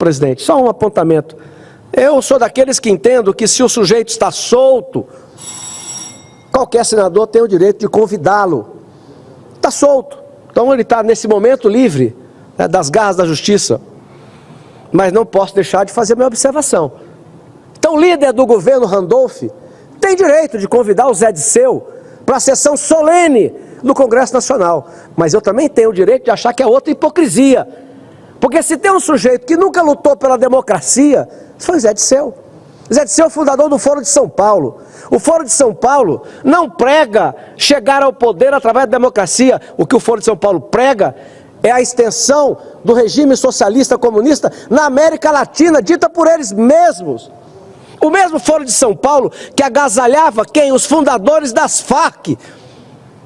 Presidente, só um apontamento. Eu sou daqueles que entendo que se o sujeito está solto, qualquer senador tem o direito de convidá-lo. Está solto. Então ele está nesse momento livre, né, das garras da justiça. Mas não posso deixar de fazer minha observação. Então o líder do governo, Randolph, tem direito de convidar o Zé Disseu para a sessão solene do Congresso Nacional. Mas eu também tenho o direito de achar que é outra hipocrisia. Porque se tem um sujeito que nunca lutou pela democracia, isso foi Zé Disseu. Zé Disseu é o fundador do Foro de São Paulo. O Foro de São Paulo não prega chegar ao poder através da democracia. O que o Foro de São Paulo prega é a extensão do regime socialista comunista na América Latina, dita por eles mesmos. O mesmo Foro de São Paulo que agasalhava quem? Os fundadores das Farc.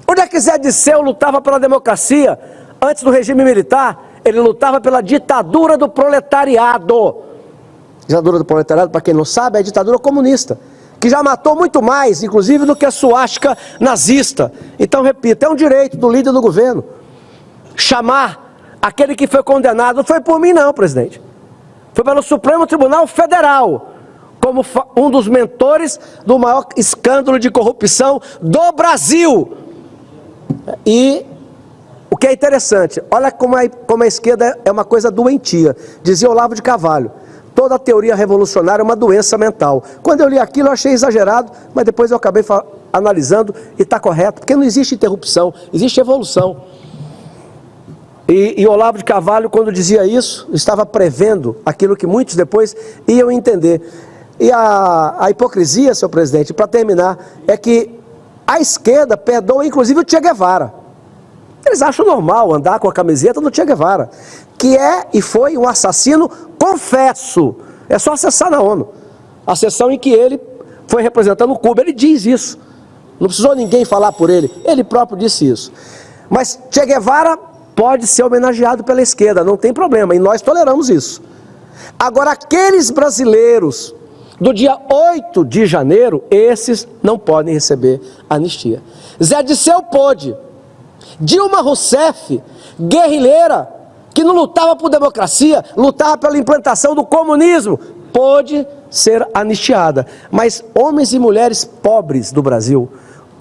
Onde é que Zé Disseu lutava pela democracia? Antes do regime militar, ele lutava pela ditadura do proletariado. Ditadura do proletariado, para quem não sabe, é a ditadura comunista, que já matou muito mais, inclusive, do que a suástica nazista. Então, repito, é um direito do líder do governo chamar aquele que foi condenado. Não foi por mim não, presidente. Foi pelo Supremo Tribunal Federal, como um dos mentores do maior escândalo de corrupção do Brasil. E o que é interessante, olha como a esquerda é uma coisa doentia. Dizia Olavo de Carvalho, toda teoria revolucionária é uma doença mental. Quando eu li aquilo eu achei exagerado, mas depois eu acabei analisando e está correto, porque não existe interrupção, existe evolução. E Olavo de Carvalho, quando dizia isso, estava prevendo aquilo que muitos depois iam entender. E a hipocrisia, senhor presidente, para terminar, é que a esquerda perdoa inclusive o Che Guevara. Eles acham normal andar com a camiseta do Che Guevara, que é e foi um assassino confesso. É só acessar na ONU, a sessão em que ele foi representando Cuba. Ele diz isso, não precisou ninguém falar por ele, ele próprio disse isso. Mas Che Guevara pode ser homenageado pela esquerda, não tem problema, e nós toleramos isso. Agora, aqueles brasileiros do dia 8 de janeiro, esses não podem receber anistia. Zé Disseu pôde. Dilma Rousseff, guerrilheira, que não lutava por democracia, lutava pela implantação do comunismo, pôde ser anistiada. Mas homens e mulheres pobres do Brasil,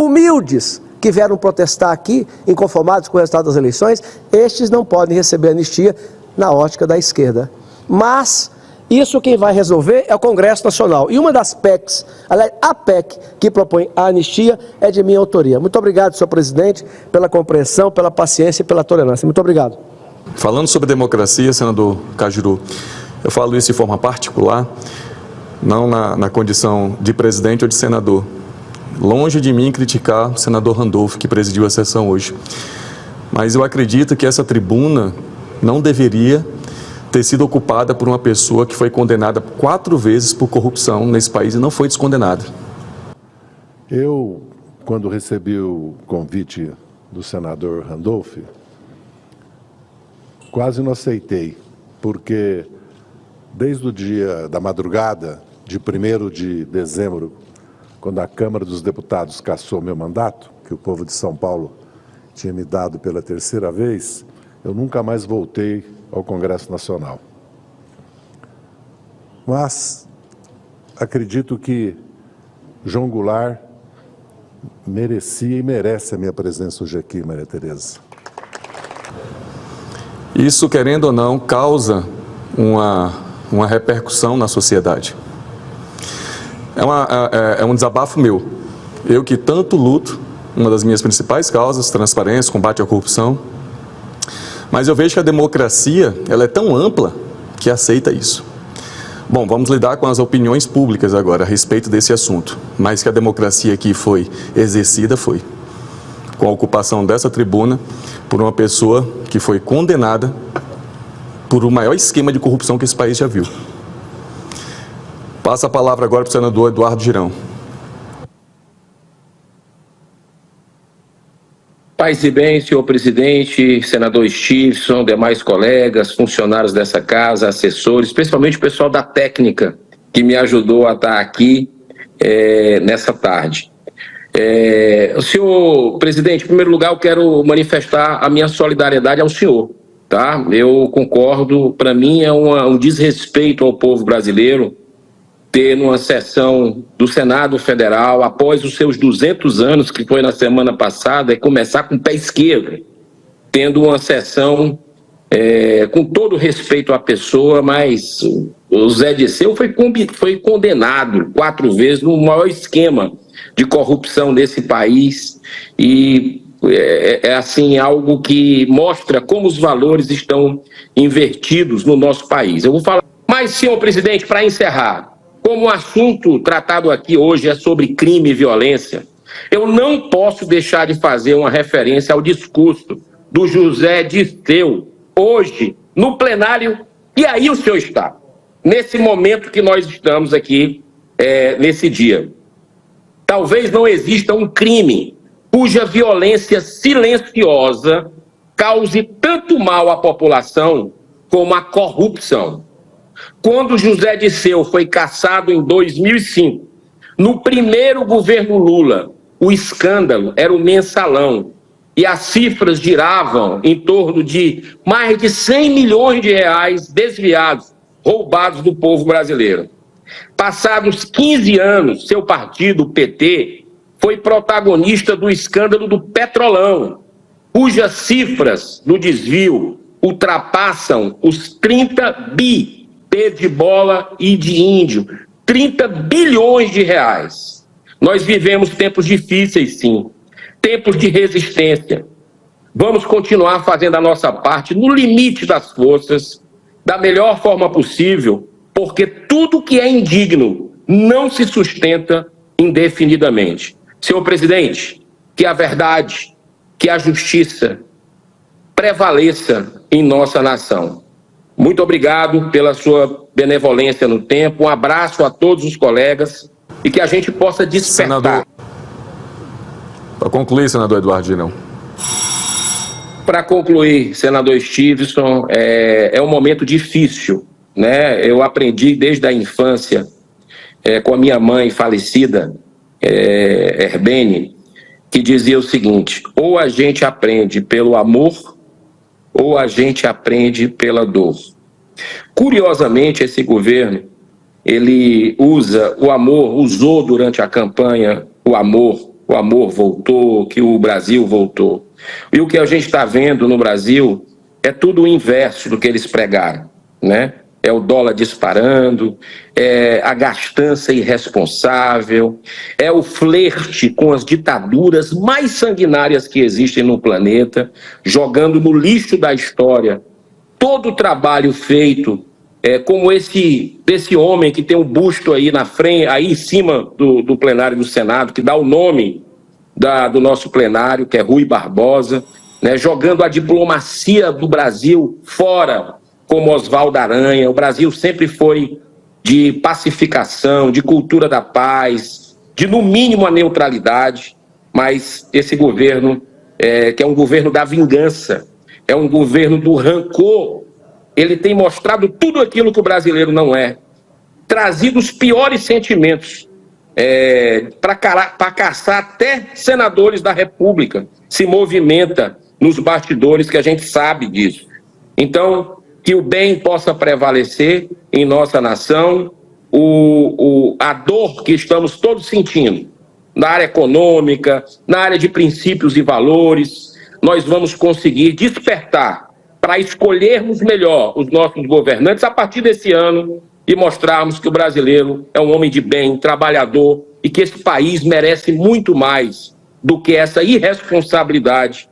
humildes, que vieram protestar aqui, inconformados com o resultado das eleições, estes não podem receber anistia na ótica da esquerda. Mas isso quem vai resolver é o Congresso Nacional. E uma das PECs, aliás, a PEC que propõe a anistia é de minha autoria. Muito obrigado, senhor presidente, pela compreensão, pela paciência e pela tolerância. Muito obrigado. Falando sobre democracia, senador Cajuru, eu falo isso de forma particular, não na condição de presidente ou de senador. Longe de mim criticar o senador Randolph, que presidiu a sessão hoje. Mas eu acredito que essa tribuna não deveria ter sido ocupada por uma pessoa que foi condenada 4 vezes por corrupção nesse país e não foi descondenada. Eu, quando recebi o convite do senador Randolph, quase não aceitei, porque desde o dia da madrugada de 1º de dezembro, quando a Câmara dos Deputados cassou meu mandato, que o povo de São Paulo tinha me dado pela 3ª vez, eu nunca mais voltei ao Congresso Nacional. Mas acredito que João Goulart merecia e merece a minha presença hoje aqui, Maria Tereza. Isso, querendo ou não, causa uma repercussão na sociedade. É um desabafo meu. Eu que tanto luto, uma das minhas principais causas, transparência, combate à corrupção, mas eu vejo que a democracia ela é tão ampla que aceita isso. Bom, vamos lidar com as opiniões públicas agora a respeito desse assunto, mas que a democracia aqui foi exercida, foi. Com a ocupação dessa tribuna por uma pessoa que foi condenada por o maior esquema de corrupção que esse país já viu. Passa a palavra agora para o senador Eduardo Girão. Paz e bem, senhor presidente, senador Stilson, demais colegas, funcionários dessa casa, assessores, principalmente o pessoal da técnica que me ajudou a estar aqui nessa tarde. Senhor presidente, em primeiro lugar eu quero manifestar a minha solidariedade ao senhor, tá? Eu concordo, para mim é um desrespeito ao povo brasileiro ter numa sessão do Senado Federal, após os seus 200 anos, que foi na semana passada, e começar com o pé esquerdo, tendo uma sessão, com todo respeito à pessoa, mas o Zé Dirceu foi condenado 4 vezes no maior esquema de corrupção desse país, e assim, algo que mostra como os valores estão invertidos no nosso país. Eu vou falar. Mas, senhor presidente, para encerrar, como o assunto tratado aqui hoje é sobre crime e violência, eu não posso deixar de fazer uma referência ao discurso do José Dirceu, hoje, no plenário, e aí o senhor está, nesse momento que nós estamos aqui, nesse dia. Talvez não exista um crime cuja violência silenciosa cause tanto mal à população como a corrupção. Quando José Dirceu foi cassado em 2005, no primeiro governo Lula, o escândalo era o mensalão e as cifras giravam em torno de mais de 100 milhões de reais desviados, roubados do povo brasileiro. Passados 15 anos, seu partido, o PT, foi protagonista do escândalo do Petrolão, cujas cifras do desvio ultrapassam os 30 bi, P de bola e de índio, 30 bilhões de reais. Nós vivemos tempos difíceis, sim, tempos de resistência. Vamos continuar fazendo a nossa parte no limite das forças, da melhor forma possível, porque tudo que é indigno não se sustenta indefinidamente. Senhor presidente, que a verdade, que a justiça prevaleça em nossa nação. Muito obrigado pela sua benevolência no tempo, um abraço a todos os colegas e que a gente possa despertar. Senador, para concluir, senador Eduardo Girão. Para concluir, senador Stevenson, é um momento difícil, né? Eu aprendi desde a infância com a minha mãe falecida, Herbene, que dizia o seguinte: ou a gente aprende pelo amor, ou a gente aprende pela dor. Curiosamente, esse governo, ele usa o amor, usou durante a campanha o amor voltou, que o Brasil voltou. E o que a gente está vendo no Brasil é tudo o inverso do que eles pregaram, né? É o dólar disparando, é a gastança irresponsável, é o flerte com as ditaduras mais sanguinárias que existem no planeta, jogando no lixo da história todo o trabalho feito, como desse homem que tem um busto aí na frente, aí em cima do plenário do Senado, que dá o nome do nosso plenário, que é Rui Barbosa, né, jogando a diplomacia do Brasil fora, como Oswaldo Aranha. O Brasil sempre foi de pacificação, de cultura da paz, de, no mínimo, a neutralidade, mas esse governo, que é um governo da vingança, é um governo do rancor, ele tem mostrado tudo aquilo que o brasileiro não é, trazido os piores sentimentos, para caçar até senadores da República, se movimenta nos bastidores, que a gente sabe disso. Então, que o bem possa prevalecer em nossa nação, a dor que estamos todos sentindo, na área econômica, na área de princípios e valores, nós vamos conseguir despertar para escolhermos melhor os nossos governantes a partir desse ano e mostrarmos que o brasileiro é um homem de bem, trabalhador, e que esse país merece muito mais do que essa irresponsabilidade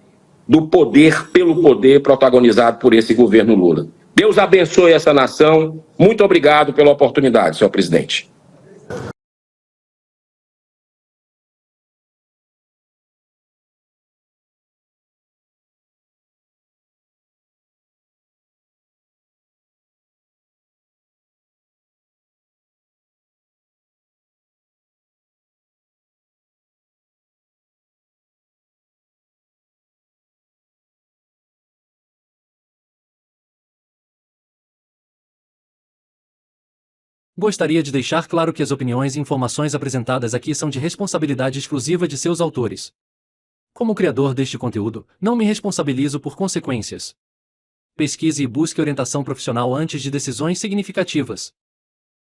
do poder pelo poder protagonizado por esse governo Lula. Deus abençoe essa nação. Muito obrigado pela oportunidade, senhor presidente. Gostaria de deixar claro que as opiniões e informações apresentadas aqui são de responsabilidade exclusiva de seus autores. Como criador deste conteúdo, não me responsabilizo por consequências. Pesquise e busque orientação profissional antes de decisões significativas.